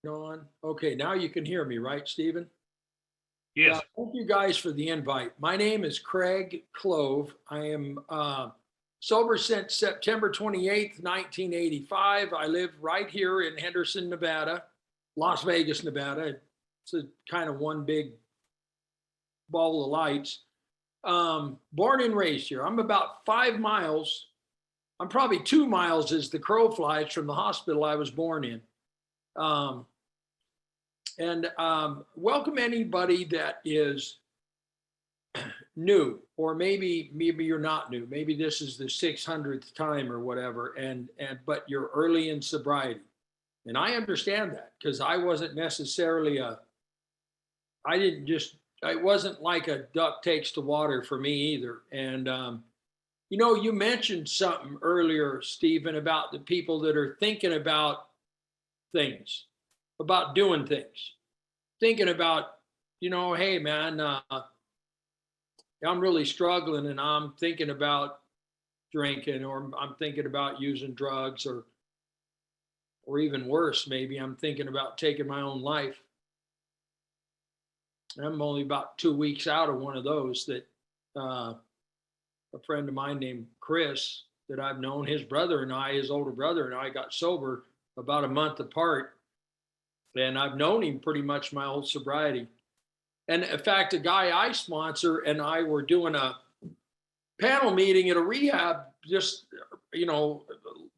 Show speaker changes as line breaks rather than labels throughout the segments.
On. Okay, now you can hear me, right, Stephen? Yeah,
Yes.
thank you guys for the invite. My name is Craig Clove. I am sober since September 28th, 1985. I live right here in Henderson, Nevada, Las Vegas, Nevada. It's a kind of one big ball of lights. Born and raised here. I'm about 5 miles. I'm probably 2 miles as the crow flies from the hospital I was born in. Um, and welcome anybody that is new, or maybe you're not new. Maybe this is the 600th time or whatever, and but you're early in sobriety, and I understand that because I wasn't necessarily a. I didn't just. It wasn't like a duck takes to water for me either. And you mentioned something earlier, Stephen, about the people that are thinking about things, about doing things, thinking about, hey man, I'm really struggling and I'm thinking about drinking, or I'm thinking about using drugs, or even worse, maybe I'm thinking about taking my own life. I'm only about 2 weeks out of one of those. That a friend of mine named Chris, that I've known, his brother and I, his older brother and I, got sober about a month apart, and I've known him pretty much my whole sobriety. And in fact, a guy I sponsor and I were doing a panel meeting at a rehab just,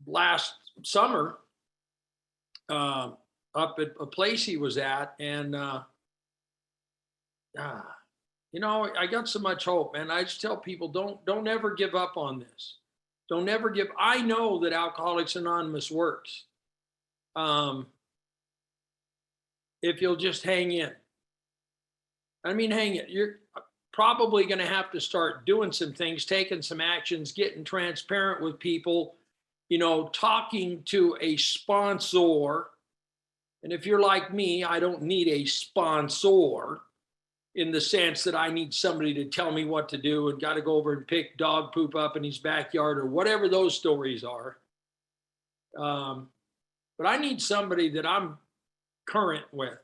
last summer, uh, up at a place he was at. And, I got so much hope, man. I just tell people, don't ever give up on this. Don't ever give. I know that Alcoholics Anonymous works. If you'll just hang in. I mean, hang it. You're probably going to have to start doing some things, taking some actions, getting transparent with people, talking to a sponsor. And if you're like me, I don't need a sponsor in the sense that I need somebody to tell me what to do and got to go over and pick dog poop up in his backyard or whatever those stories are. But I need somebody that I'm current with.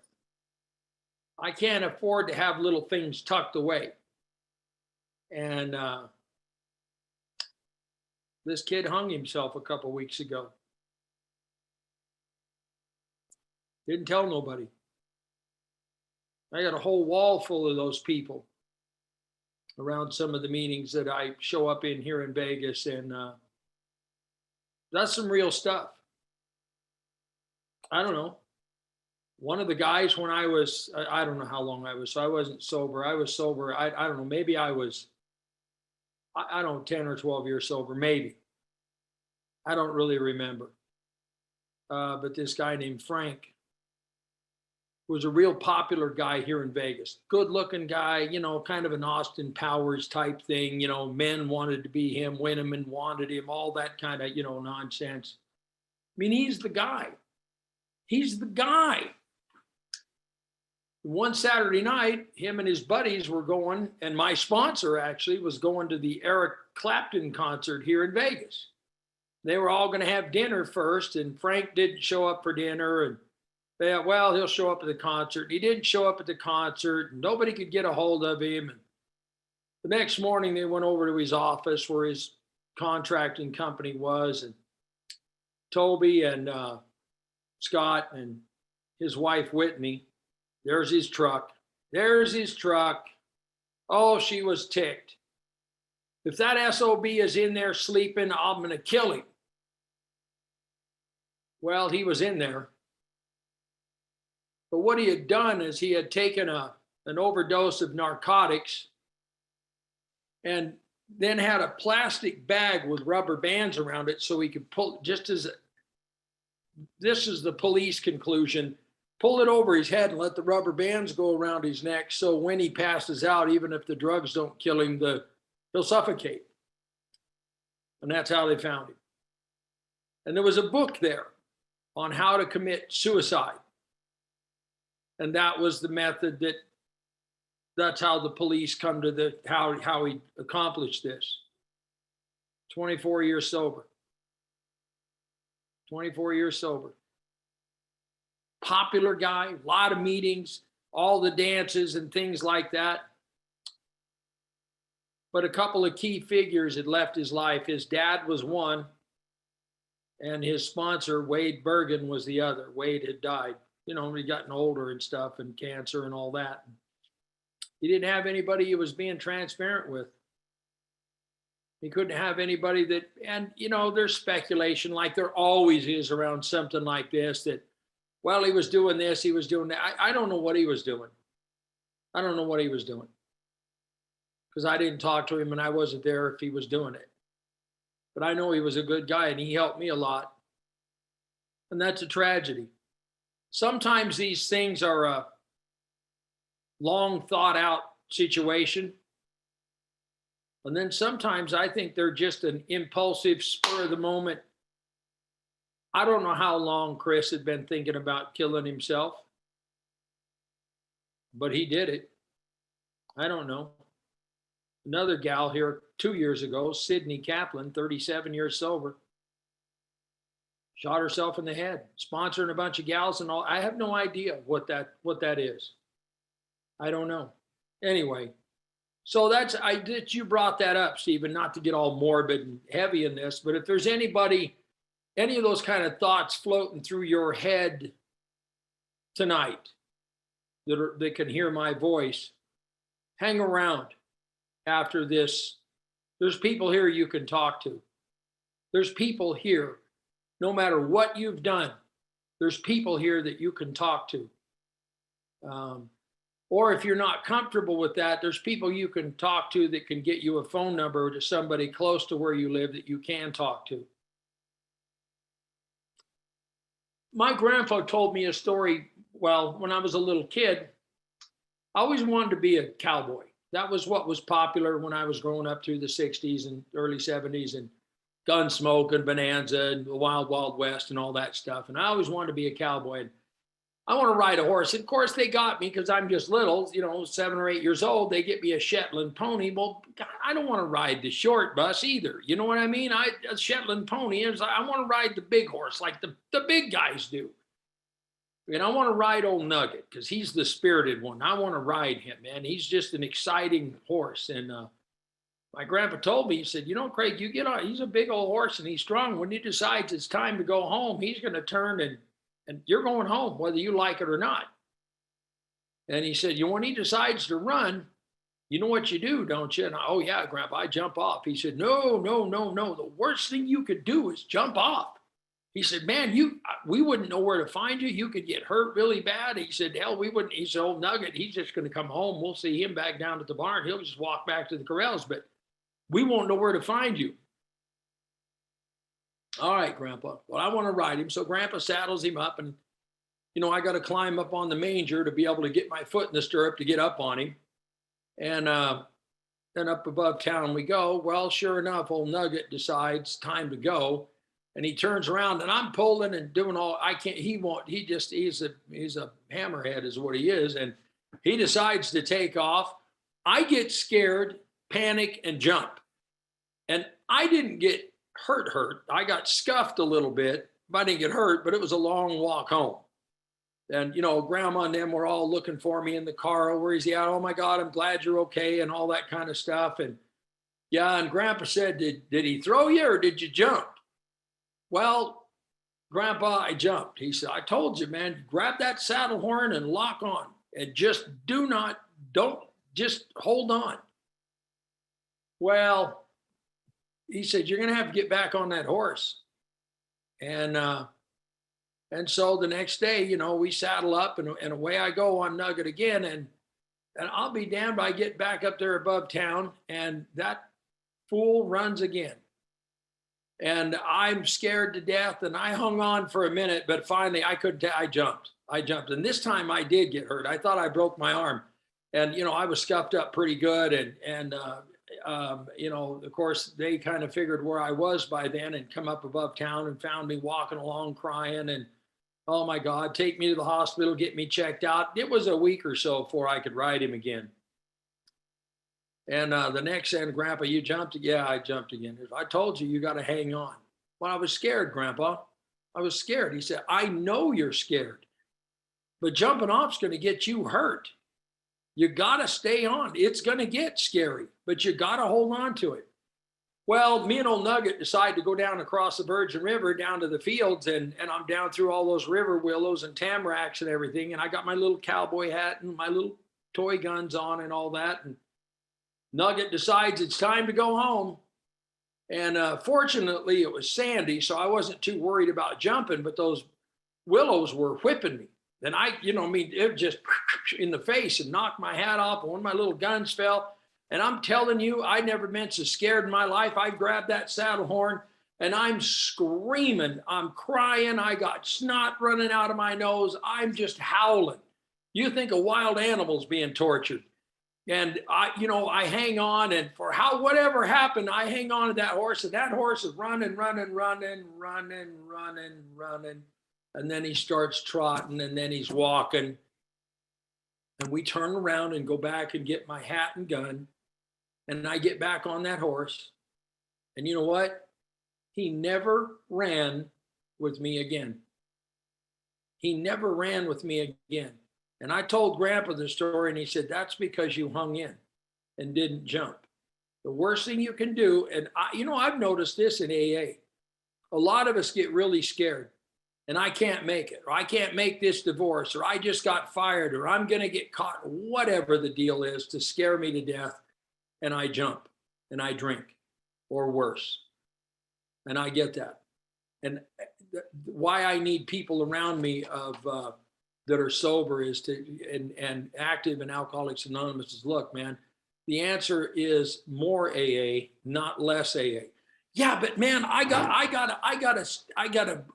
I can't afford to have little things tucked away. And this kid hung himself a couple of weeks ago. Didn't tell nobody. I got a whole wall full of those people around some of the meetings that I show up in here in Vegas. And that's some real stuff. I don't know. One of the guys, when I don't know how long I was, so I wasn't sober. I was sober. I don't know. Maybe I was, I don't know, 10 or 12 years sober, maybe. I don't really remember. But this guy named Frank was a real popular guy here in Vegas. Good looking guy, kind of an Austin Powers type thing. Men wanted to be him, women wanted him, all that kind of, nonsense. I mean, he's the guy. He's the guy. One Saturday night, him and his buddies were going, and my sponsor actually was going to the Eric Clapton concert here in Vegas. They were all going to have dinner first, and Frank didn't show up for dinner. And well, he'll show up at the concert. He didn't show up at the concert, and nobody could get a hold of him. And the next morning, they went over to his office where his contracting company was, and Toby and Scott and his wife, Whitney, there's his truck. There's his truck. Oh, she was ticked. If that SOB is in there sleeping, I'm going to kill him. Well, he was in there. But what he had done is he had taken an overdose of narcotics and then had a plastic bag with rubber bands around it so he could pull, just as this is the police conclusion, pull it over his head and let the rubber bands go around his neck. So when he passes out, even if the drugs don't kill him, he'll suffocate. And that's how they found him. And there was a book there on how to commit suicide. And that was the method that's how the police come to how he accomplished this. 24 years sober. 24 years sober. popular guy, a lot of meetings, all the dances and things like that. But a couple of key figures had left his life. His dad was one, and his sponsor, Wade Bergen, was the other. Wade had died, he'd gotten older and stuff, and cancer and all that. He didn't have anybody he was being transparent with. He couldn't have anybody that, and there's speculation, like there always is around something like this, that, well, he was doing this, he was doing that. I don't know what he was doing. I don't know what he was doing, because I didn't talk to him and I wasn't there if he was doing it. But I know he was a good guy and he helped me a lot. And that's a tragedy. Sometimes these things are a long thought out situation. And then sometimes I think they're just an impulsive, spur of the moment. I don't know how long Chris had been thinking about killing himself, but he did it. I don't know. Another gal here 2 years ago, Sydney Kaplan, 37 years sober, shot herself in the head, sponsoring a bunch of gals and all. I have no idea what that is. I don't know. Anyway, so you brought that up, Stephen, not to get all morbid and heavy in this, but if there's anybody, any of those kind of thoughts floating through your head tonight that can hear my voice, hang around after this. There's people here you can talk to. There's people here, no matter what you've done, there's people here that you can talk to. Or if you're not comfortable with that, there's people you can talk to that can get you a phone number to somebody close to where you live that you can talk to. My grandpa told me a story. Well, when I was a little kid, I always wanted to be a cowboy. That was what was popular when I was growing up through the 60s and early 70s, and Gunsmoke and Bonanza and the Wild Wild West and all that stuff. And I always wanted to be a cowboy. And I want to ride a horse. And of course, they got me because I'm just little, 7 or 8 years old. They get me a Shetland pony. Well, God, I don't want to ride the short bus either. You know what I mean? A Shetland pony is, I want to ride the big horse like the big guys do. And I want to ride old Nugget because he's the spirited one. I want to ride him, man. He's just an exciting horse. And my grandpa told me, he said, Craig, you get on. He's a big old horse and he's strong. When he decides it's time to go home, he's going to turn and you're going home, whether you like it or not. And he said, when he decides to run, you know what you do, don't you? And oh, yeah, Grandpa, I jump off. He said, no. The worst thing you could do is jump off. He said, man, we wouldn't know where to find you. You could get hurt really bad. He said, hell, we wouldn't. He said, old Nugget, he's just going to come home. We'll see him back down at the barn. He'll just walk back to the corrals, but we won't know where to find you. All right, Grandpa. Well, I want to ride him. So Grandpa saddles him up, and, I got to climb up on the manger to be able to get my foot in the stirrup to get up on him. And then up above town we go. Well, sure enough, old Nugget decides time to go. And he turns around and I'm pulling and doing all I can't. He's a hammerhead is what he is. And he decides to take off. I get scared, panic, and jump. And I didn't get hurt. I got scuffed a little bit. I didn't get hurt, but it was a long walk home. And, Grandma and them were all looking for me in the car. Oh, where is he at? Oh, my God, I'm glad you're okay, and all that kind of stuff. And, yeah, and Grandpa said, did he throw you or did you jump? Well, Grandpa, I jumped. He said, I told you, man, grab that saddle horn and lock on. And just don't hold on. Well, he said, you're going to have to get back on that horse. And so the next day, we saddle up and away I go on Nugget again. And I'll be damned, I get back up there above town and that fool runs again. And I'm scared to death. And I hung on for a minute, but finally I jumped. And this time I did get hurt. I thought I broke my arm. And, I was scuffed up pretty good. And of course, they kind of figured where I was by then and come up above town and found me walking along crying. And, oh, my God, take me to the hospital, get me checked out. It was a week or so before I could ride him again. And the next day, Grandpa, you jumped? Yeah, I jumped again. I told you got to hang on. Well, I was scared, Grandpa. I was scared. He said, I know you're scared. but jumping off's going to get you hurt. You got to stay on. It's going to get scary, but you got to hold on to it. Well, me and old Nugget decided to go down across the Virgin River down to the fields, and I'm down through all those river willows and tamaracks and everything. And I got my little cowboy hat and my little toy guns on and all that. And Nugget decides it's time to go home. And fortunately, it was sandy, so I wasn't too worried about jumping, but those willows were whipping me. And it just in the face and knocked my hat off. And one of my little guns fell. And I'm telling you, I never been so scared in my life. I grabbed that saddle horn and I'm screaming. I'm crying. I got snot running out of my nose. I'm just howling. You think a wild animal's being tortured. And I hang on, and for whatever happened, I hang on to that horse, and that horse is running. And then he starts trotting, and then he's walking. And we turn around and go back and get my hat and gun. And I get back on that horse. And you know what? He never ran with me again. He never ran with me again. And I told Grandpa the story, and he said, that's because you hung in and didn't jump. The worst thing you can do, and I've noticed this in AA. A lot of us get really scared. And I can't make it, or I can't make this divorce, or I just got fired, or I'm going to get caught, whatever the deal is to scare me to death. And I jump and I drink, or worse. And I get that. And why I need people around me that are sober and active in Alcoholics Anonymous is, look, man, the answer is more AA, not less AA. Yeah, but man, I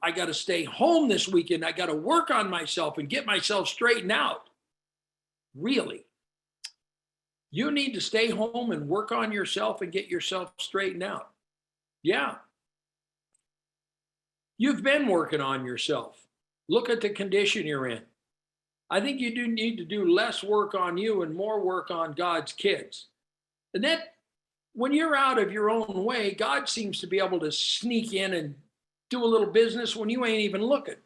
gotta stay home this weekend. I gotta work on myself and get myself straightened out. Really? You need to stay home and work on yourself and get yourself straightened out. Yeah. You've been working on yourself. Look at the condition you're in. I think you do need to do less work on you and more work on God's kids. And that, when you're out of your own way, God seems to be able to sneak in and do a little business when you ain't even looking.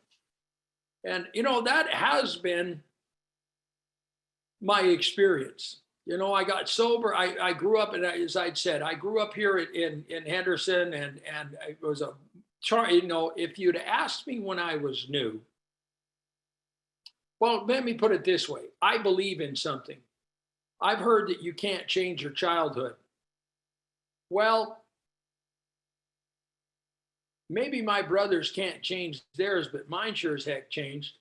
And, that has been my experience. I got sober. I grew up, and as I'd said, I grew up here in Henderson, and it was if you'd asked me when I was new, well, let me put it this way. I believe in something. I've heard that you can't change your childhood. Well, maybe my brothers can't change theirs, but mine sure as heck changed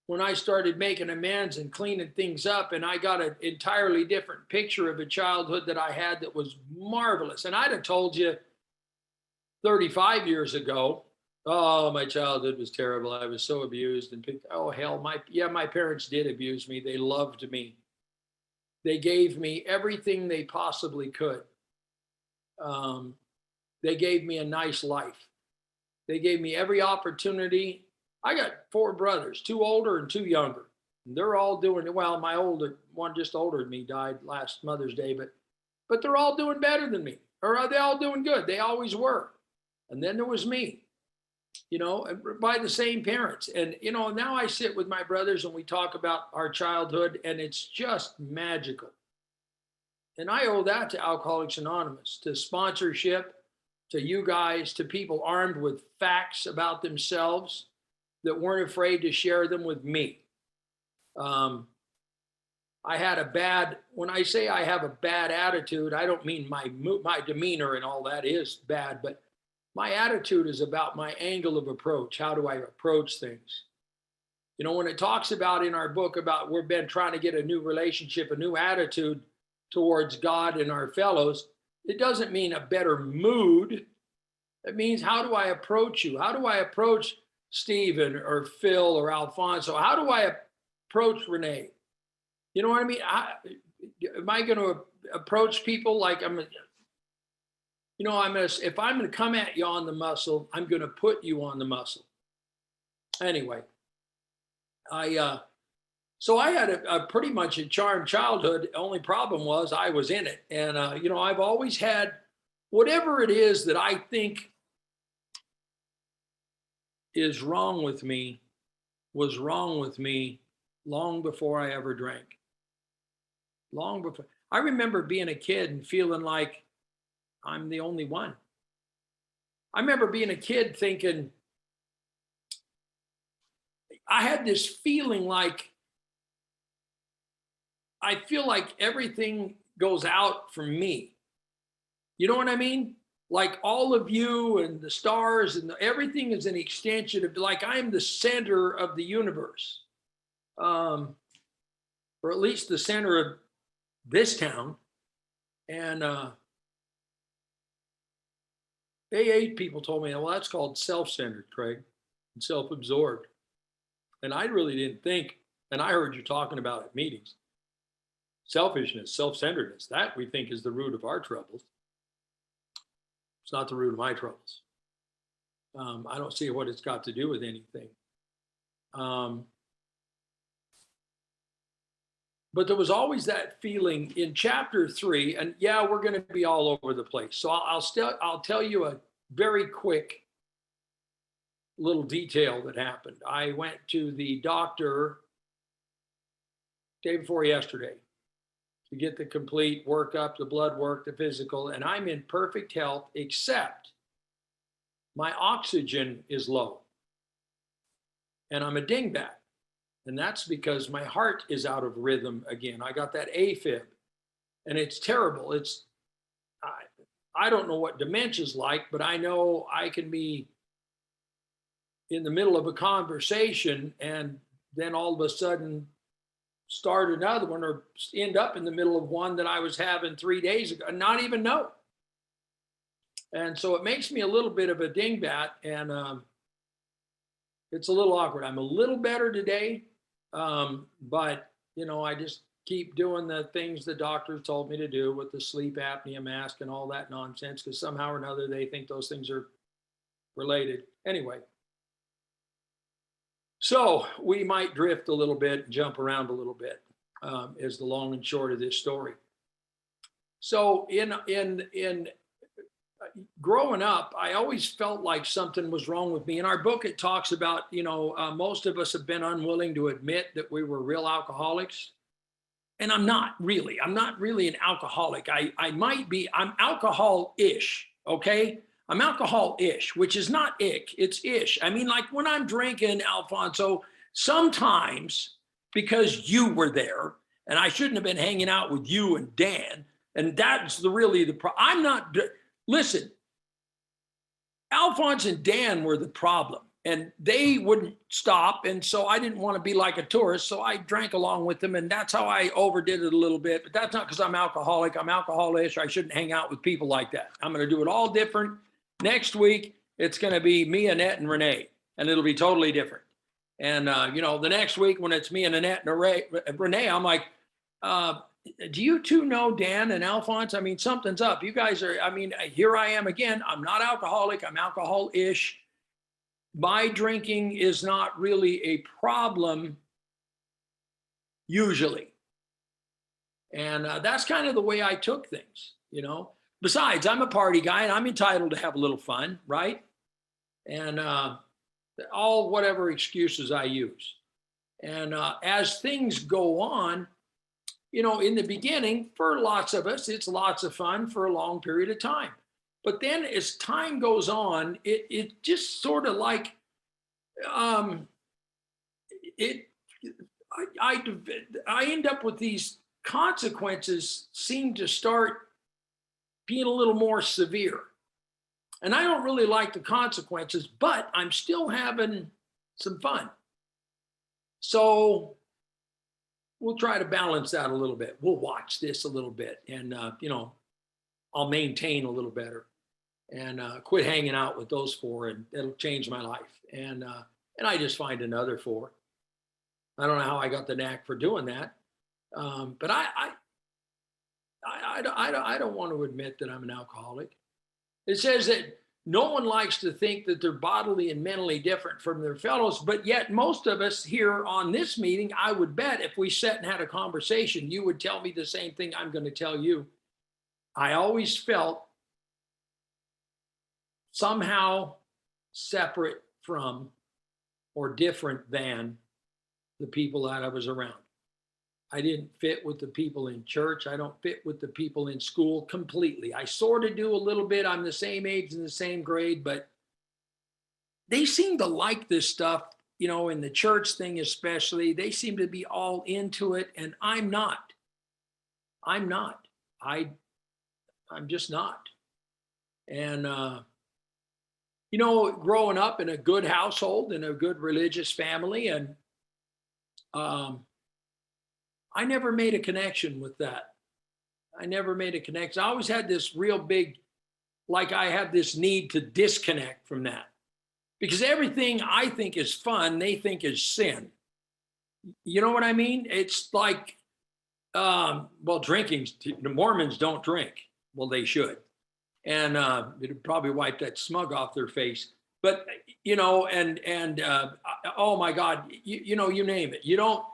when I started making amends and cleaning things up, and I got an entirely different picture of a childhood that I had that was marvelous. And I'd have told you 35 years ago, oh, my childhood was terrible. I was so abused and picked, oh, hell, my parents did abuse me. They loved me. They gave me everything they possibly could. They gave me a nice life. They gave me every opportunity. I got 4 brothers, 2 older and 2 younger. And they're all doing well. My older one, just older than me, died last Mother's Day, but they're all doing better than me, or are they all doing good? They always were. And then there was me, by the same parents. And, now I sit with my brothers and we talk about our childhood, and it's just magical. And I owe that to Alcoholics Anonymous, to sponsorship, to you guys, to people armed with facts about themselves that weren't afraid to share them with me. I had when I say I have a bad attitude, I don't mean my demeanor and all that is bad, but my attitude is about my angle of approach. How do I approach things? When it talks about in our book about we've been trying to get a new relationship, a new attitude towards God and our fellows, it doesn't mean a better mood. It means, how do I approach you? How do I approach Stephen or Phil or Alfonso? How do I approach Renee? You know what I mean? Am I going to approach people like if I'm going to come at you on the muscle, I'm going to put you on the muscle. Anyway, so I had a pretty much a charmed childhood. The only problem was I was in it. And, I've always had whatever it is that I think is wrong with me, was wrong with me long before I ever drank. Long before. I remember being a kid and feeling like I'm the only one. I remember being a kid thinking, I had this feeling like I feel like everything goes out from me. You know what I mean? Like all of you and the stars and everything is an extension of, like, I'm the center of the universe, or at least the center of this town. And AA people told me, well, that's called self-centered, Craig, and self-absorbed. And I really didn't think, and I heard you talking about at meetings, selfishness, self-centeredness, that we think is the root of our troubles. It's not the root of my troubles. I don't see what it's got to do with anything. But there was always that feeling in chapter 3, and yeah, we're going to be all over the place. So I'll tell you a very quick little detail that happened. I went to the doctor day before yesterday to get the complete workup, the blood work, the physical, and I'm in perfect health, except my oxygen is low. And I'm a dingbat. And that's because my heart is out of rhythm again. I got that AFib, and it's terrible. I don't know what dementia's like, but I know I can be in the middle of a conversation and then all of a sudden start another one, or end up in the middle of one that I was having 3 days ago and not even know. And so it makes me a little bit of a dingbat, and it's a little awkward. I'm a little better today, but I just keep doing the things the doctors told me to do with the sleep apnea mask and all that nonsense, because somehow or another they think those things are related. Anyway, so we might drift a little bit, jump around a little bit, is the long and short of this story. So in growing up, I always felt like something was wrong with me. In our book, it talks about, most of us have been unwilling to admit that we were real alcoholics. And I'm not really an alcoholic. I might be, I'm alcohol-ish, okay? I'm alcohol-ish, which is not ick, it's ish. I mean, like when I'm drinking, Alfonso, sometimes because you were there and I shouldn't have been hanging out with you and Dan, and that's really the problem. I'm not, listen, Alphonse and Dan were the problem, and they wouldn't stop. And so I didn't want to be like a tourist. So I drank along with them, and that's how I overdid it a little bit. But that's not because I'm alcoholic. I'm alcoholish. I shouldn't hang out with people like that. I'm going to do it all different. Next week, it's going to be me, Annette, and Renee, and it'll be totally different. And, the next week when it's me and Annette and Renee, I'm like, do you two know Dan and Alphonse? I mean, something's up. You guys are, here I am again. I'm not alcoholic. I'm alcohol-ish. My drinking is not really a problem usually. And that's kind of the way I took things, Besides, I'm a party guy and I'm entitled to have a little fun, right? And all whatever excuses I use. And as things go on, in the beginning, for lots of us, it's lots of fun for a long period of time. But then as time goes on, it just sort of like, I end up with these consequences seem to start being a little more severe. And I don't really like the consequences, but I'm still having some fun. So we'll try to balance that a little bit. We'll watch this a little bit, and I'll maintain a little better, and quit hanging out with those four, and it'll change my life. And I just find another four. I don't know how I got the knack for doing that, but I don't want to admit that I'm an alcoholic. It says that no one likes to think that they're bodily and mentally different from their fellows, but yet most of us here on this meeting, I would bet if we sat and had a conversation, you would tell me the same thing I'm going to tell you. I always felt somehow separate from or different than the people that I was around. I didn't fit with the people in church. I don't fit with the people in school completely. I sort of do a little bit. I'm the same age and the same grade, but they seem to like this stuff, in the church thing especially. They seem to be all into it, and I'm not. I'm not. I'm just not. And growing up in a good household, in a good religious family, and I never made a connection with that. I never made a connection. I always had this real big, like I have this need to disconnect from that, because everything I think is fun, they think is sin. You know what I mean? It's like, well, drinking, the Mormons don't drink. Well, they should. And it'd probably wipe that smug off their face. But, oh my God, you name it. You don't,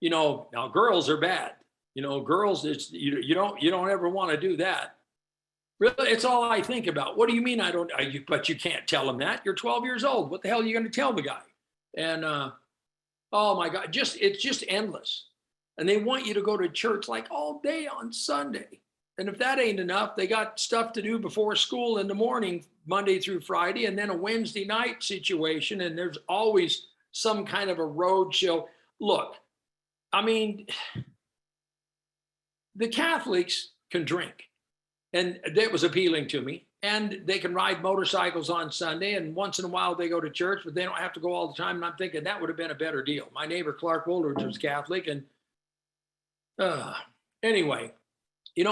now girls are bad. Girls, it's, you don't ever want to do that. Really, it's all I think about. What do you mean I don't, but you can't tell them that. You're 12 years old. What the hell are you going to tell the guy? And, oh my God, it's just endless. And they want you to go to church like all day on Sunday. And if that ain't enough, they got stuff to do before school in the morning, Monday through Friday, and then a Wednesday night situation. And there's always some kind of a road show. Look, I mean, the Catholics can drink, and that was appealing to me. And they can ride motorcycles on Sunday, and once in a while they go to church, but they don't have to go all the time. And I'm thinking that would have been a better deal. My neighbor Clark Woolridge was Catholic, and anyway,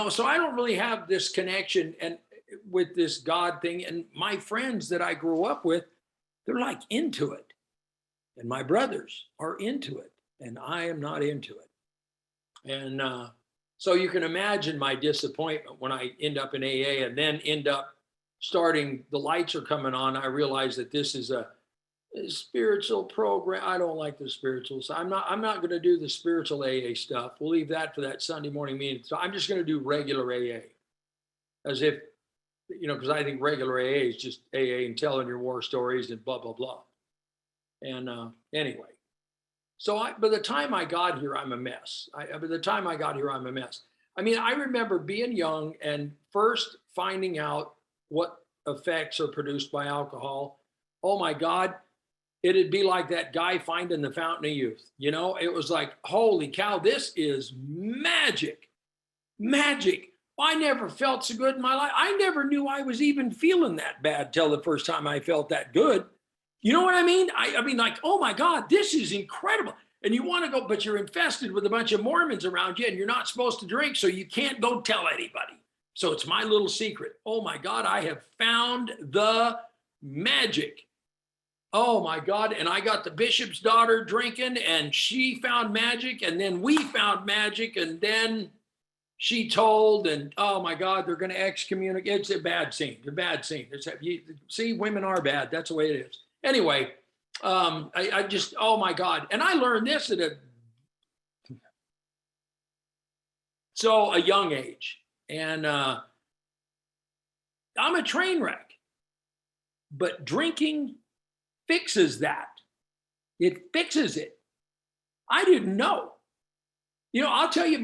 so I don't really have this connection and with this God thing. And my friends that I grew up with, they're like into it, and my brothers are into it, and I am not into it. And so you can imagine my disappointment when I end up in AA and then end up starting, the lights are coming on. I realize that this is a spiritual program. I don't like the spiritual. So I'm not going to do the spiritual AA stuff. We'll leave that for that Sunday morning meeting. So I'm just going to do regular AA, as if, because I think regular AA is just AA and telling your war stories and blah, blah, blah. And anyway, so by the time I got here, I'm a mess. By the time I got here, I'm a mess. I mean, I remember being young and first finding out what effects are produced by alcohol. Oh my God, it'd be like that guy finding the fountain of youth. It was like, holy cow, this is magic. Magic. I never felt so good in my life. I never knew I was even feeling that bad till the first time I felt that good. You know what I mean? I mean, like, oh my God, this is incredible. And you want to go, but you're infested with a bunch of Mormons around you, and you're not supposed to drink, so you can't go tell anybody. So it's my little secret. Oh my God, I have found the magic. Oh my God. And I got the bishop's daughter drinking, and she found magic, and then we found magic, and then she told, and oh my God, they're going to excommunicate. It's a bad scene. It's a bad scene. See, women are bad. That's the way it is. Anyway, I just, oh my God. And I learned this at a young age. And I'm a train wreck. But drinking fixes that. It fixes it. I didn't know. I'll tell you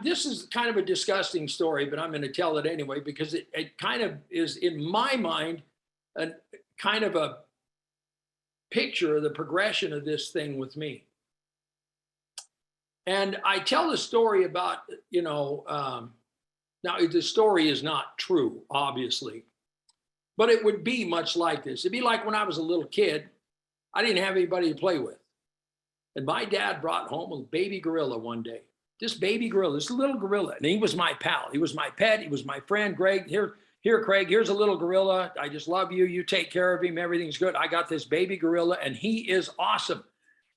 this is kind of a disgusting story, but I'm going to tell it anyway, because it kind of is, in my mind, a kind of a picture of the progression of this thing with me. And I tell the story about, now the story is not true, obviously, but it would be much like this. It'd be like when I was a little kid, I didn't have anybody to play with. And my dad brought home a baby gorilla one day. This baby gorilla, this little gorilla, and he was my pal. He was my pet. He was my friend. Greg, here, Craig, here's a little gorilla. I just love you. You take care of him. Everything's good. I got this baby gorilla, and he is awesome.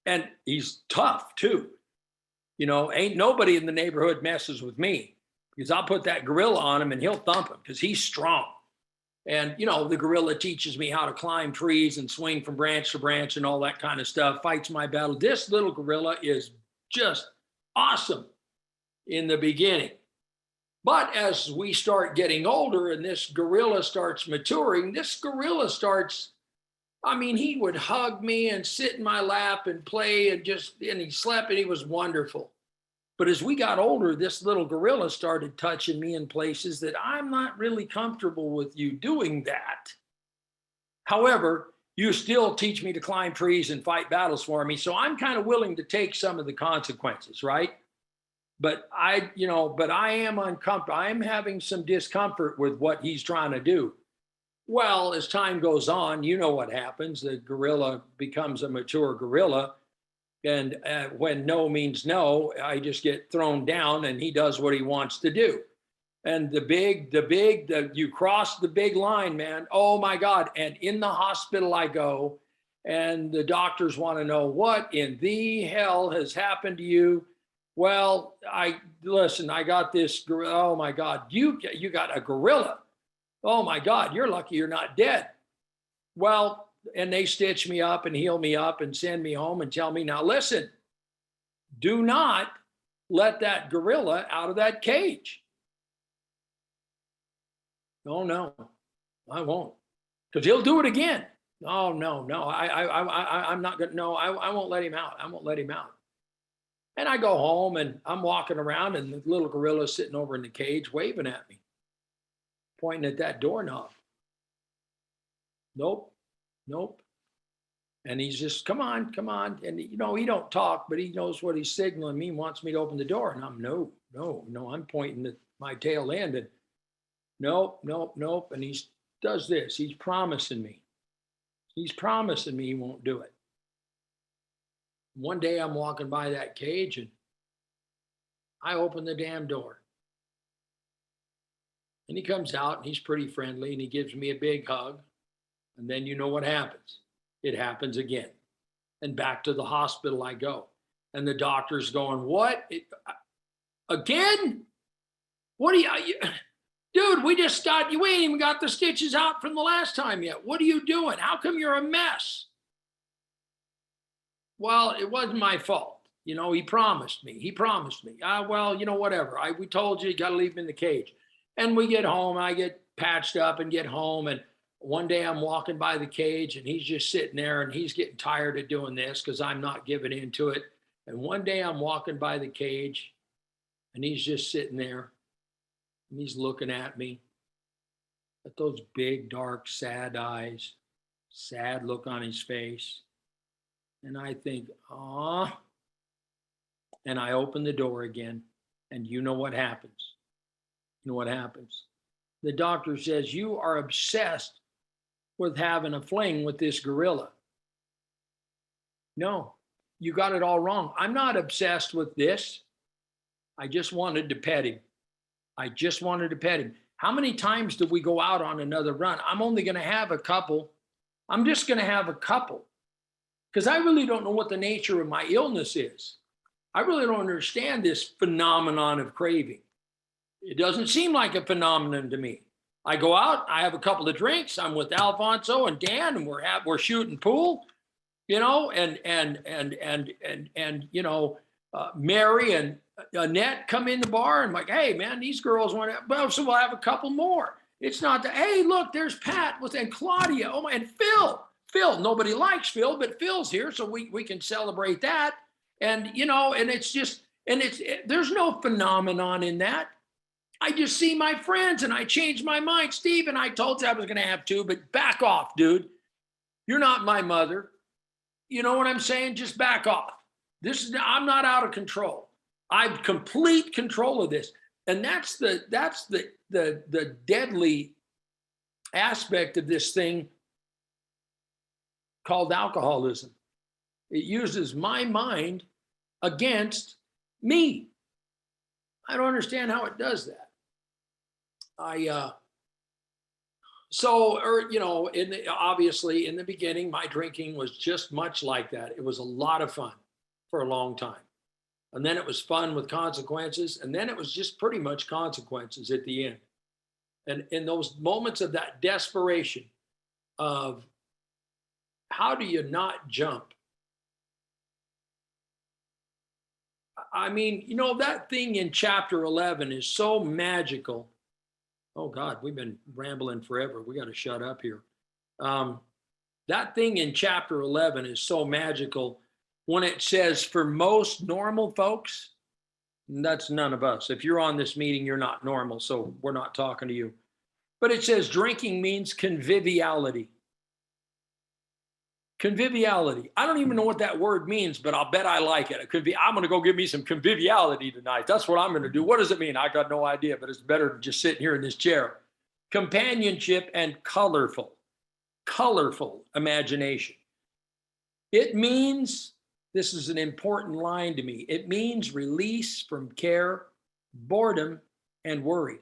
And he's tough, too. Ain't nobody in the neighborhood messes with me, because I'll put that gorilla on him, and he'll thump him, because he's strong. And, the gorilla teaches me how to climb trees and swing from branch to branch and all that kind of stuff, fights my battle. This little gorilla is just awesome in the beginning. But as we start getting older and this gorilla starts maturing, this gorilla starts I mean, he would hug me and sit in my lap and play and he slept and he was wonderful. But as we got older, this little gorilla started touching me in places that I'm not really comfortable with you doing that. However, you still teach me to climb trees and fight battles for me. So I'm kind of willing to take some of the consequences, right? But I am uncomfortable. I am having some discomfort with what he's trying to do. Well, as time goes on, you know what happens. The gorilla becomes a mature gorilla. And when no means no, I just get thrown down and he does what he wants to do. And you cross the big line, man. Oh my God. And in the hospital I go, and the doctors want to know what in the hell has happened to you. Well, I got this. Oh my God, you got a gorilla. Oh my God, you're lucky you're not dead. Well, and they stitch me up and heal me up and send me home and tell me, now listen, do not let that gorilla out of that cage. Oh no, I won't, because he'll do it again. Oh no, I'm not gonna. No, I won't let him out. I won't let him out. And I go home and I'm walking around and the little gorilla is sitting over in the cage waving at me, pointing at that doorknob. Nope, nope. And he's just, come on, come on. And he don't talk, but he knows what he's signaling me, wants me to open the door. And I'm no, I'm pointing at my tail end and nope, nope, nope. And he does this. He's promising me. He's promising me he won't do it. One day I'm walking by that cage and I open the damn door. And he comes out and he's pretty friendly and he gives me a big hug. And then you know what happens. It happens again. And back to the hospital I go. And the doctor's going, what? Again? What are you, dude, we ain't even got the stitches out from the last time yet. What are you doing? How come you're a mess? Well, it wasn't my fault. He promised me. Well, whatever. We told you got to leave him in the cage. And we get home. I get patched up and get home. And one day I'm walking by the cage and he's just sitting there and he's getting tired of doing this because I'm not giving into it. And one day I'm walking by the cage and he's just sitting there and he's looking at me at those big, dark, sad eyes, sad look on his face. And I think, ah, and I open the door again. And you know what happens? The doctor says, you are obsessed with having a fling with this gorilla. No, you got it all wrong. I'm not obsessed with this. I just wanted to pet him. How many times do we go out on another run? I'm only going to have a couple. I'm just going to have a couple because I really don't know what the nature of my illness is. I really don't understand this phenomenon of craving. It doesn't seem like a phenomenon to me. I go out, I have a couple of drinks. I'm with Alfonso and Dan, and we're shooting pool, and Mary and Annette come in the bar and like, hey man, these girls want to. Well, so we'll have a couple more. It's not that. Hey, look, there's Pat and Claudia. Oh my, and Phil. Nobody likes Phil, but Phil's here, so we can celebrate that. And and it's just, there's no phenomenon in that. I just see my friends and I change my mind. Stephen, I told you I was going to have two, but back off, dude. You're not my mother. You know what I'm saying? Just back off. I'm not out of control. I've complete control of this. And that's the deadly aspect of this thing called alcoholism. It uses my mind against me. I don't understand how it does that. Obviously in the beginning, my drinking was just much like that. It was a lot of fun for a long time. And then it was fun with consequences. And then it was just pretty much consequences at the end. And in those moments of that desperation of how do you not jump? I mean, that thing in chapter 11 is so magical. Oh God, we've been rambling forever. We got to shut up here. That That thing in chapter 11 is so magical when it says, for most normal folks, and that's none of us. If you're on this meeting, you're not normal, so we're not talking to you. But it says drinking means conviviality. Conviviality. I don't even know what that word means, but I'll bet I like it. I'm going to go give me some conviviality tonight. That's what I'm going to do. What does it mean? I got no idea, but it's better than just sitting here in this chair. Companionship and colorful imagination. It means, this is an important line to me, it means release from care, boredom, and worry.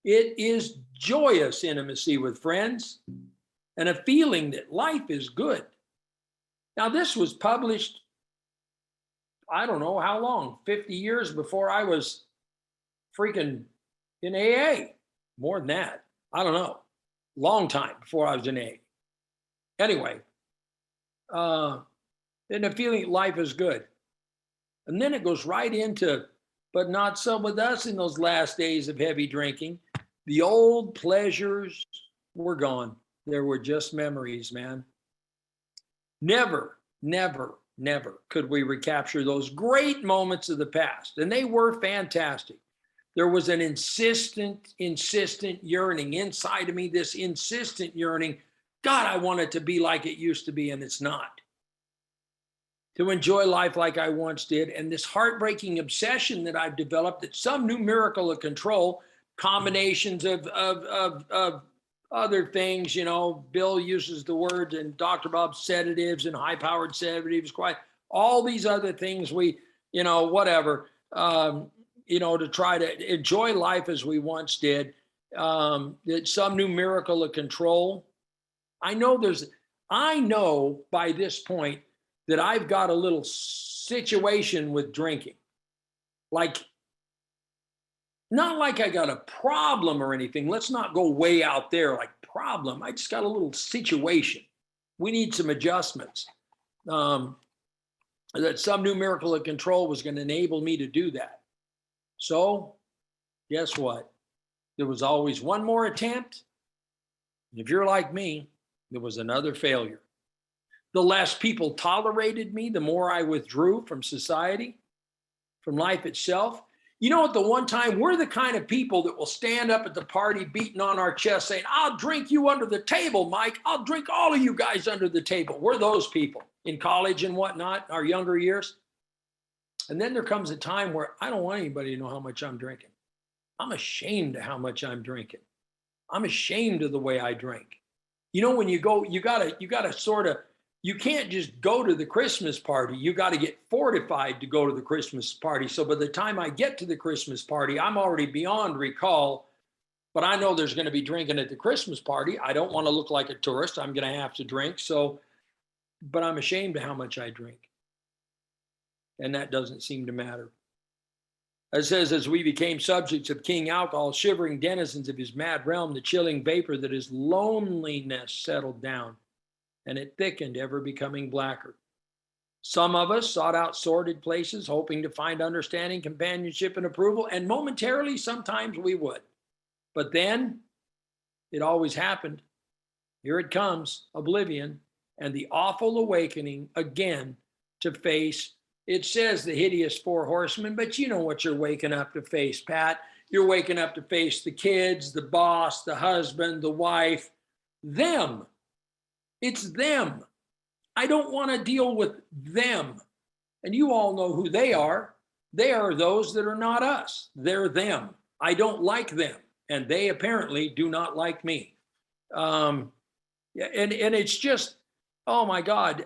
It is joyous intimacy with friends and a feeling that life is good. Now, this was published, I don't know how long, 50 years before I was freaking in AA. More than that. I don't know. Long time before I was in AA. Anyway, and a feeling life is good. And then it goes right into, but not so with us in those last days of heavy drinking. The old pleasures were gone. There were just memories, man. Never, never, never could we recapture those great moments of the past. And they were fantastic. There was an insistent yearning inside of me, this insistent yearning. God, I want it to be like it used to be, and it's not. To enjoy life like I once did. And this heartbreaking obsession that I've developed, that some new miracle of control, combinations of other things, you know, Bill uses the word, and Dr. Bob, sedatives and high-powered sedatives, quite all these other things we, you know, whatever, you know, to try to enjoy life as we once did, that some new miracle of control. I know by this point that I've got a little situation with drinking. Like, not like I got a problem or anything. Let's not go way out there like problem. I just got a little situation. We need some adjustments. That some new miracle of control was going to enable me to do that. So, guess what? There was always one more attempt. If you're like me, there was another failure. The less people tolerated me, the more I withdrew from society, from life itself. You know, at the one time, we're the kind of people that will stand up at the party beating on our chest saying, I'll drink you under the table, Mike. I'll drink all of you guys under the table. We're those people in college and whatnot, our younger years. And then there comes a time where I don't want anybody to know how much I'm drinking. I'm ashamed of how much I'm drinking. I'm ashamed of the way I drink. You know, when you go, you gotta sort of, you can't just go to the Christmas party. You got to get fortified to go to the Christmas party. So by the time I get to the Christmas party, I'm already beyond recall, but I know there's going to be drinking at the Christmas party. I don't want to look like a tourist. I'm going to have to drink. So, but I'm ashamed of how much I drink. And that doesn't seem to matter. It says, as we became subjects of King Alcohol, shivering denizens of his mad realm, the chilling vapor that is loneliness settled down, and it thickened, ever becoming blacker. Some of us sought out sordid places, hoping to find understanding, companionship, and approval, and momentarily, sometimes we would. But then, it always happened. Here it comes, oblivion, and the awful awakening again to face, it says the hideous four horsemen, but you know what you're waking up to face, Pat. You're waking up to face the kids, the boss, the husband, the wife, them. It's them. I don't want to deal with them. And you all know who they are. They are those that are not us. They're them. I don't like them. And they apparently do not like me. And it's just, oh my God,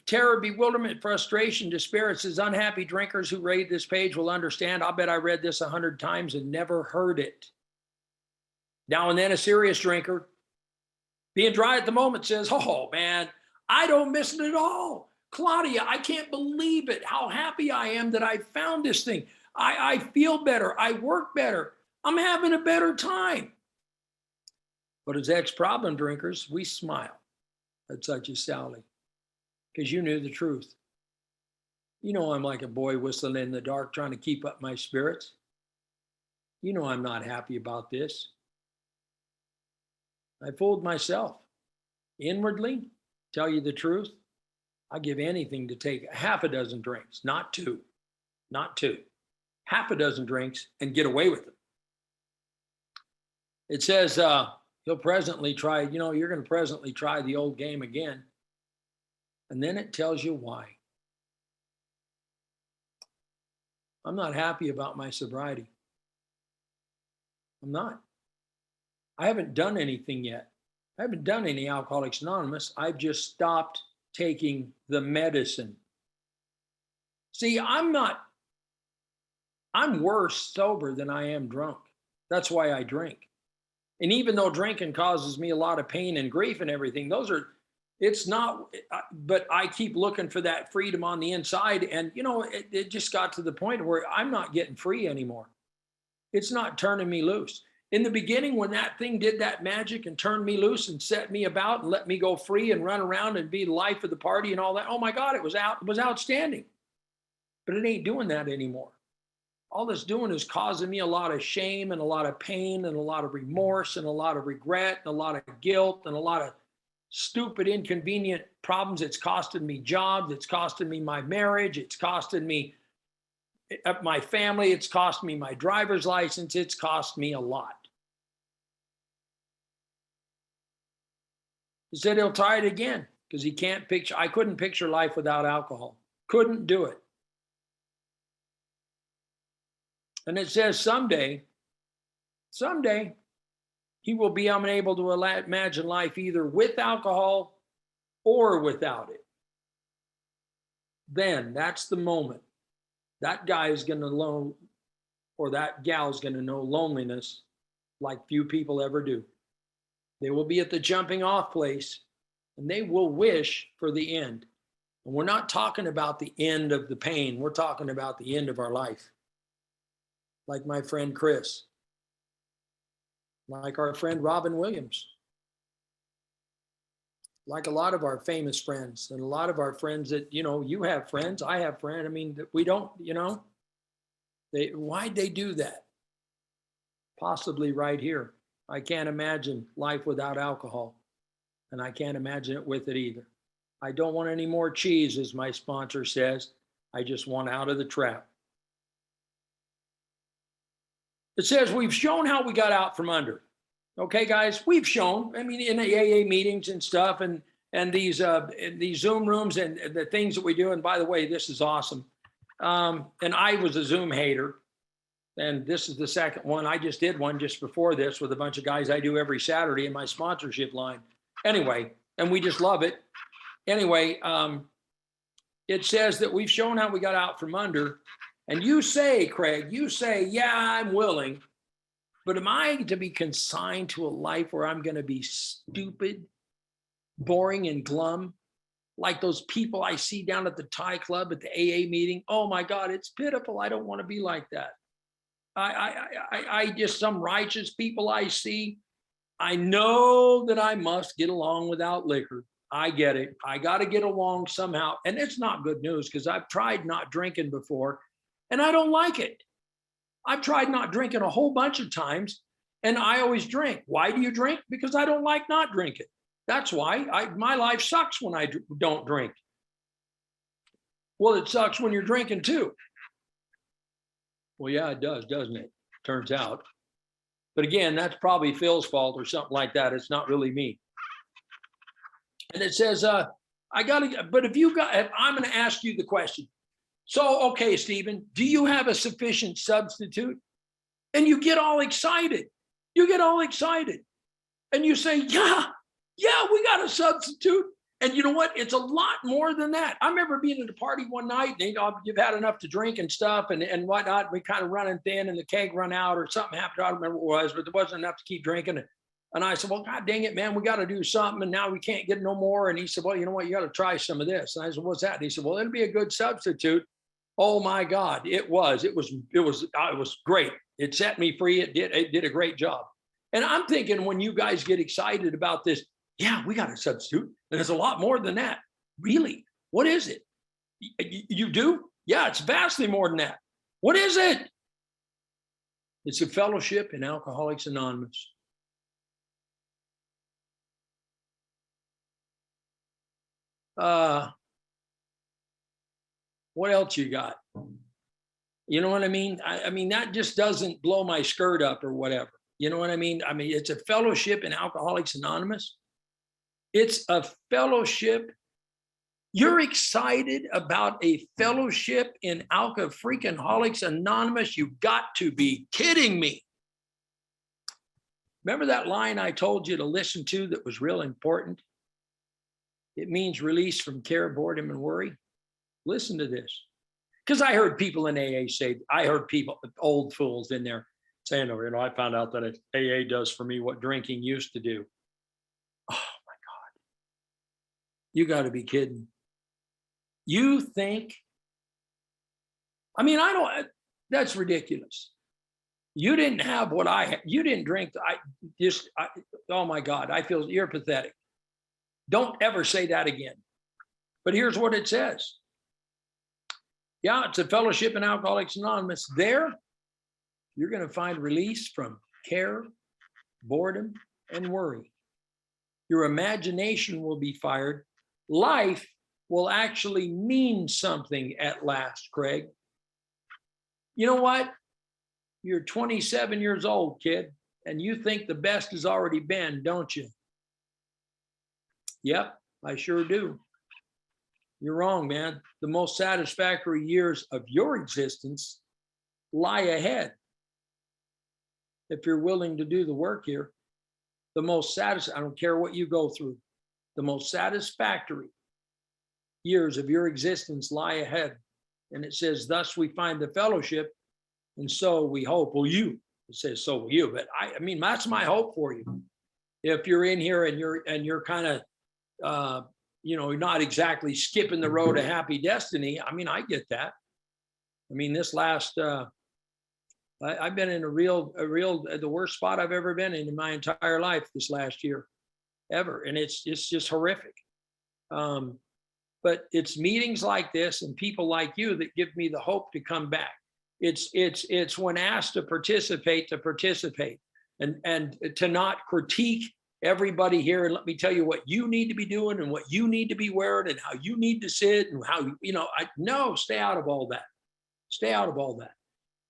terror, bewilderment, frustration, despair. It says unhappy drinkers who read this page will understand. I'll bet I read this 100 times and never heard it. Now and then a serious drinker, being dry at the moment, says, oh man, I don't miss it at all. Claudia, I can't believe it. How happy I am that I found this thing. I feel better. I work better. I'm having a better time. But as ex-problem drinkers, we smile at such a sally because you knew the truth. You know I'm like a boy whistling in the dark trying to keep up my spirits. You know I'm not happy about this. I fooled myself. inwardly, tell you the truth, I give anything to take half a dozen drinks, not two, not two, half a dozen drinks and get away with it. It says he'll presently try, you're going to presently try the old game again. And then it tells you why. I'm not happy about my sobriety. I'm not. I haven't done anything yet. I haven't done any Alcoholics Anonymous. I've just stopped taking the medicine. See, I'm worse sober than I am drunk. That's why I drink. And even though drinking causes me a lot of pain and grief and everything, it's not, but I keep looking for that freedom on the inside. And, it just got to the point where I'm not getting free anymore. It's not turning me loose. In the beginning, when that thing did that magic and turned me loose and set me about and let me go free and run around and be the life of the party and all that, oh my God, it was outstanding. But it ain't doing that anymore. All it's doing is causing me a lot of shame and a lot of pain and a lot of remorse and a lot of regret and a lot of guilt and a lot of stupid, inconvenient problems. It's costing me jobs. It's costing me my marriage. It's costing me my family. It's cost me my driver's license. It's cost me a lot. He said he'll try it again because he can't picture. I couldn't picture life without alcohol. Couldn't do it. And it says someday, he will be unable to imagine life either with alcohol or without it. Then that's the moment that guy is going to know, or that gal is going to know loneliness like few people ever do. They will be at the jumping off place and they will wish for the end. And we're not talking about the end of the pain. We're talking about the end of our life. Like my friend Chris, like our friend Robin Williams, like a lot of our famous friends and a lot of our friends that, you have friends, I have friends. I mean, we don't, why'd they do that? Possibly right here. I can't imagine life without alcohol, and I can't imagine it with it either. I don't want any more cheese, as my sponsor says. I just want out of the trap. It says we've shown how we got out from under. Okay, guys, we've shown. I mean, in the AA meetings and stuff, and these Zoom rooms and the things that we do. And by the way, this is awesome. And I was a Zoom hater, and this is the second one. I just did one just before this with a bunch of guys I do every Saturday in my sponsorship line. Anyway, and we just love it. Anyway, it says that we've shown how we got out from under. And you say, Craig, yeah, I'm willing, but am I to be consigned to a life where I'm going to be stupid, boring, and glum? Like those people I see down at the Thai club at the AA meeting. Oh my God, it's pitiful. I don't want to be like that. I just, some righteous people I see. I know that I must get along without liquor. I get it. I got to get along somehow. And it's not good news because I've tried not drinking before. And I don't like it. I've tried not drinking a whole bunch of times, and I always drink. Why do you drink? Because I don't like not drinking. That's why my life sucks when I don't drink. Well, it sucks when you're drinking too. Well, yeah, it does, doesn't it? Turns out. But again, that's probably Phil's fault or something like that. It's not really me. And it says, but I'm going to ask you the question. So, okay, Stephen, do you have a sufficient substitute? And you get all excited. And you say, yeah, we got a substitute. And you know what? It's a lot more than that. I remember being at a party one night, and you've had enough to drink and stuff and whatnot. We kind of running thin and the keg run out or something happened. I don't remember what it was, but there wasn't enough to keep drinking. And I said, well, God dang it, man, we got to do something. And now we can't get no more. And he said, well, you know what? You got to try some of this. And I said, what's that? And he said, well, it'll be a good substitute. Oh my God, it was great. It set me free. It did a great job. And I'm thinking when you guys get excited about this, yeah, we got a substitute. And there's a lot more than that. Really? What is it? You do? Yeah, it's vastly more than that. What is it? It's a fellowship in Alcoholics Anonymous. Uh, what else you got? You know what I mean? I mean, that just doesn't blow my skirt up or whatever. You know what I mean? I mean, it's a fellowship in Alcoholics Anonymous. It's a fellowship. You're excited about a fellowship in Alcoholics Anonymous? You got to be kidding me. Remember that line I told you to listen to that was real important? It means release from care, boredom, and worry. Listen to this. Because I heard people in AA say, I heard people, old fools in there saying, oh, you know, I found out that AA does for me what drinking used to do. Oh my God. You got to be kidding. You think, I mean, I don't, that's ridiculous. You didn't have what I had. You didn't drink. Oh my God, I feel you're pathetic. Don't ever say that again. But here's what it says. Yeah, it's a fellowship in Alcoholics Anonymous. There, you're going to find release from care, boredom, and worry. Your imagination will be fired. Life will actually mean something at last, Craig. You know what? You're 27 years old, kid, and you think the best has already been, don't you? Yep, I sure do. You're wrong, man. The most satisfactory years of your existence lie ahead. If you're willing to do the work here, the most I don't care what you go through, the most satisfactory years of your existence lie ahead. And it says, thus we find the fellowship, and so we hope. Well, it says, so will you. But I mean, that's my hope for you. If you're in here and you're kind of, you know, not exactly skipping the road to happy destiny. I mean, I get that. I mean, this last, I've been in the worst spot I've ever been in my entire life this last year, ever. And it's just horrific. But it's meetings like this and people like you that give me the hope to come back. It's when asked to participate and to not critique everybody here. And let me tell you what you need to be doing and what you need to be wearing and how you need to sit and how, you know, no, stay out of all that. Stay out of all that.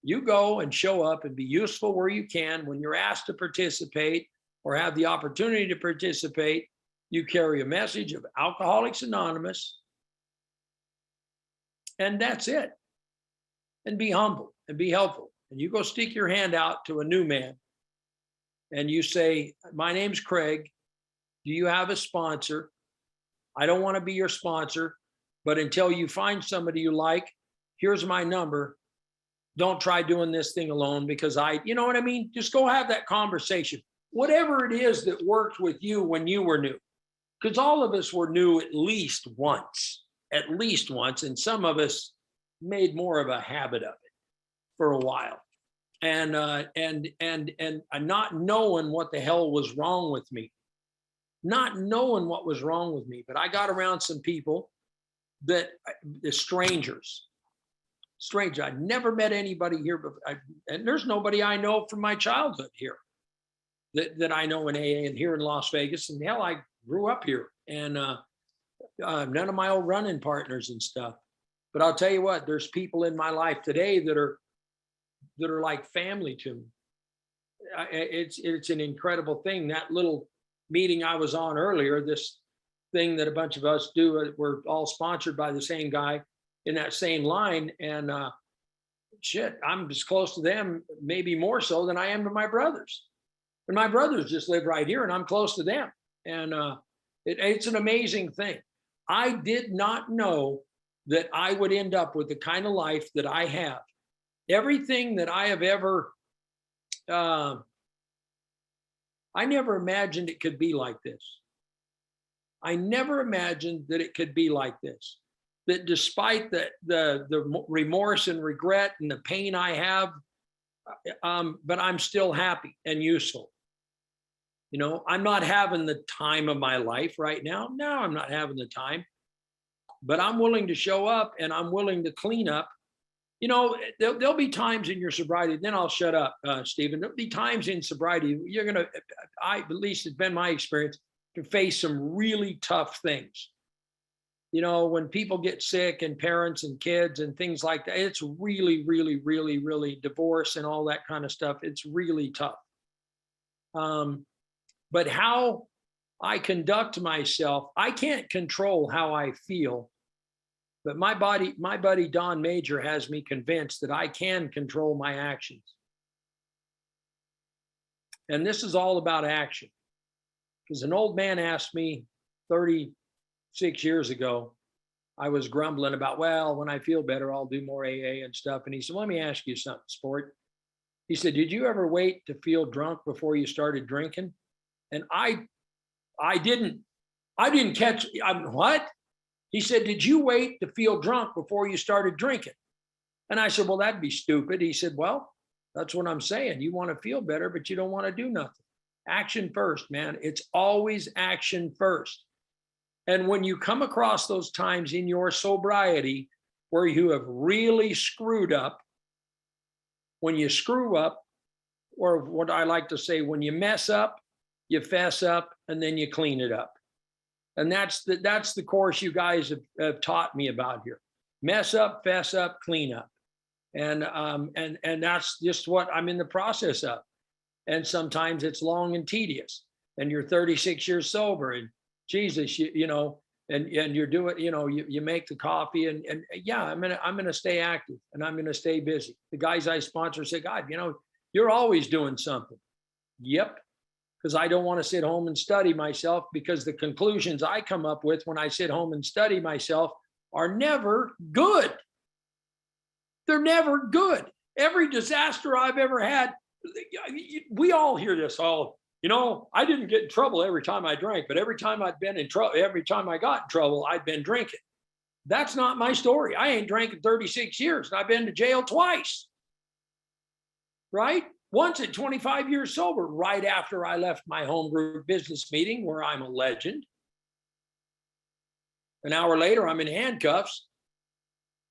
You go and show up and be useful where you can. When you're asked to participate or have the opportunity to participate, you carry a message of Alcoholics Anonymous. And that's it. And be humble and be helpful. And you go stick your hand out to a new man and you say, my name's Craig. Do you have a sponsor? I don't want to be your sponsor, but until you find somebody you like, here's my number. Don't try doing this thing alone because you know what I mean? Just go have that conversation. Whatever it is that worked with you when you were new, because all of us were new at least once. And some of us made more of a habit of it for a while. And not knowing what the hell was wrong with me. Not knowing what was wrong with me. But I got around some people the strangers. I'd never met anybody here before. And there's nobody I know from my childhood here that I know in AA and here in Las Vegas. And hell, I grew up here. And none of my old running partners and stuff. But I'll tell you what, there's people in my life today that are like family to me. It's an incredible thing. That little meeting I was on earlier, this thing that a bunch of us do, we're all sponsored by the same guy in that same line. And shit, I'm as close to them, maybe more so than I am to my brothers. And my brothers just live right here and I'm close to them. And it's an amazing thing. I did not know that I would end up with the kind of life that I have. Everything that I have ever, I never imagined it could be like this. I never imagined that it could be like this. That despite the remorse and regret and the pain I have, but I'm still happy and useful. You know, I'm not having the time of my life right now. No, I'm not having the time. But I'm willing to show up and I'm willing to clean up. You know, there'll be times in your sobriety, then I'll shut up, Stephen. There'll be times in sobriety, you're going to, at least it's been my experience, to face some really tough things. when people get sick and parents and kids and things like that, it's really, really, really, really divorce and all that kind of stuff. It's really tough. But how I conduct myself, I can't control how I feel. But my buddy Don Major has me convinced that I can control my actions. And this is all about action. Because an old man asked me 36 years ago, I was grumbling about, well, when I feel better, I'll do more AA and stuff. And he said, let me ask you something, sport. He said, did you ever wait to feel drunk before you started drinking? And I didn't catch, what? He said, did you wait to feel drunk before you started drinking? And I said, well, that'd be stupid. He said, well, that's what I'm saying. You want to feel better, but you don't want to do nothing. Action first, man. It's always action first. And when you come across those times in your sobriety where you have really screwed up, when you screw up, or what I like to say, when you mess up, you fess up, and then you clean it up. And that's the course you guys have taught me about here. Mess up, fess up, clean up. And that's just what I'm in the process of. And sometimes it's long and tedious. And you're 36 years sober, and Jesus, and you're doing, you make the coffee, and yeah, I'm gonna stay active, and I'm gonna stay busy. The guys I sponsor say, God, you're always doing something. Yep. Because I don't want to sit home and study myself, because the conclusions I come up with when I sit home and study myself are never good. They're never good. Every disaster I've ever had, we all hear this all, I didn't get in trouble every time I drank, but every time I'd been in trouble, every time I got in trouble, I'd been drinking. That's not my story. I ain't drank in 36 years, and I've been to jail twice. Right? Once at 25 years sober, right after I left my home group business meeting where I'm a legend. An hour later, I'm in handcuffs.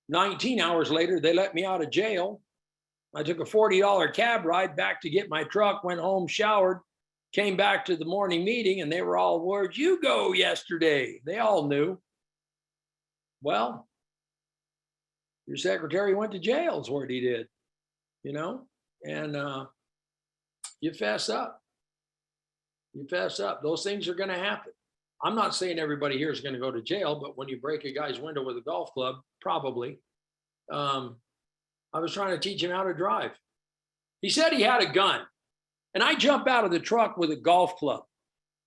19 hours later, they let me out of jail. I took a $40 cab ride back to get my truck, went home, showered, came back to the morning meeting, and they were all, where'd you go yesterday? They all knew. Well, your secretary went to jail is what he did, and you fess up. You fess up. Those things are going to happen. I'm not saying everybody here is going to go to jail, but when you break a guy's window with a golf club, probably. I was trying to teach him how to drive. He said he had a gun, and I jump out of the truck with a golf club.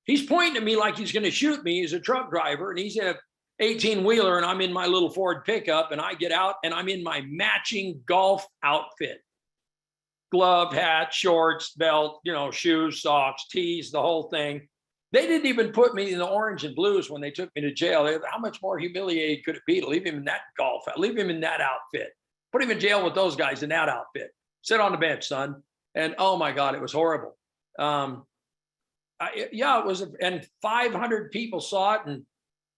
He's pointing at me like he's going to shoot me. He's a truck driver, and he's in a 18-wheeler, and I'm in my little Ford pickup, and I get out, and I'm in my matching golf outfit. Glove, hat, shorts, belt, shoes, socks, tees, the whole thing. They didn't even put me in the orange and blues when they took me to jail. How much more humiliated could it be to leave him in that leave him in that outfit? Put him in jail with those guys in that outfit. Sit on the bench, son. And oh my God, it was horrible. It was, and 500 people saw it, and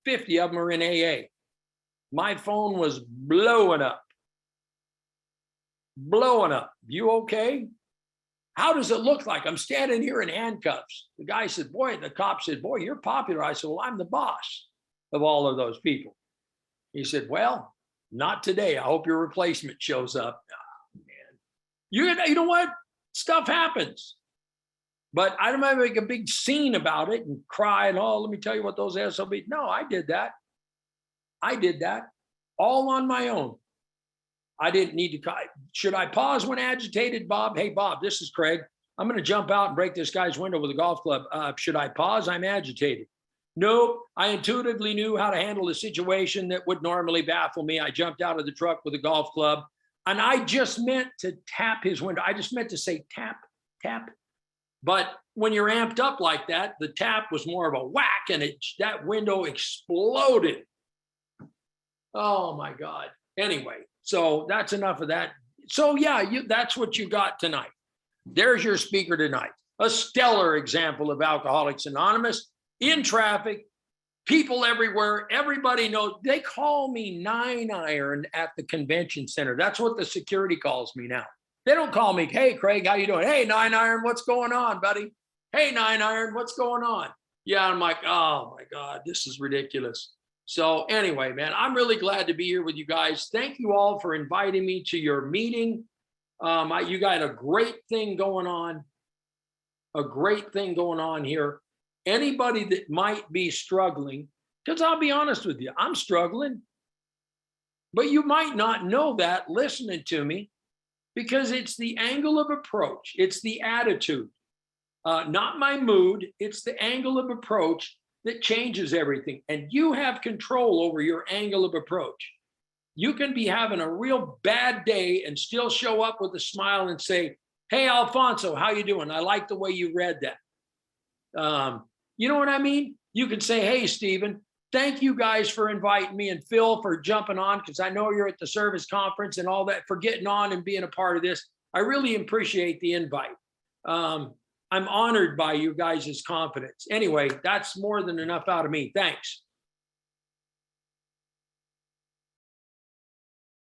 50 of them are in AA. My phone was blowing up. Blowing up. You okay? How does it look like? I'm standing here in handcuffs. The cop said, boy, you're popular. I said, well, I'm the boss of all of those people. He said, well, not today. I hope your replacement shows up. Oh, man. You know what? Stuff happens. But I don't want to make a big scene about it and cry and, let me tell you what those SOBs. No, I did that. All on my own. I didn't need to. Should I pause when agitated, Bob? Hey, Bob, this is Craig. I'm going to jump out and break this guy's window with a golf club. Should I pause? I'm agitated. Nope. I intuitively knew how to handle a situation that would normally baffle me. I jumped out of the truck with a golf club, and I just meant to tap his window. I just meant to say tap, tap. But when you're amped up like that, the tap was more of a whack, and that window exploded. Oh, my God. Anyway. So that's enough of that. So yeah, that's what you got tonight. There's your speaker tonight. A stellar example of Alcoholics Anonymous in traffic, people everywhere. Everybody knows. They call me 9-Iron at the convention center. That's what the security calls me now. They don't call me, hey, Craig, how you doing? Hey, 9-Iron, what's going on, buddy? Hey, 9-Iron, what's going on? Yeah, I'm like, oh my God, this is ridiculous. So anyway, man, I'm really glad to be here with you guys. Thank you all for inviting me to your meeting. You got a great thing going on, a great thing going on here. Anybody that might be struggling, because I'll be honest with you, I'm struggling, but you might not know that listening to me because it's the angle of approach, it's the attitude, not my mood, it's the angle of approach that changes everything. And you have control over your angle of approach. You can be having a real bad day and still show up with a smile and say, "Hey, Alfonso, how you doing? I like the way you read that." You know what I mean? You can say, "Hey, Stephen, thank you guys for inviting me, and Phil for jumping on, because I know you're at the service conference and all that, for getting on and being a part of this. I really appreciate the invite. I'm honored by you guys' confidence." Anyway, that's more than enough out of me. Thanks.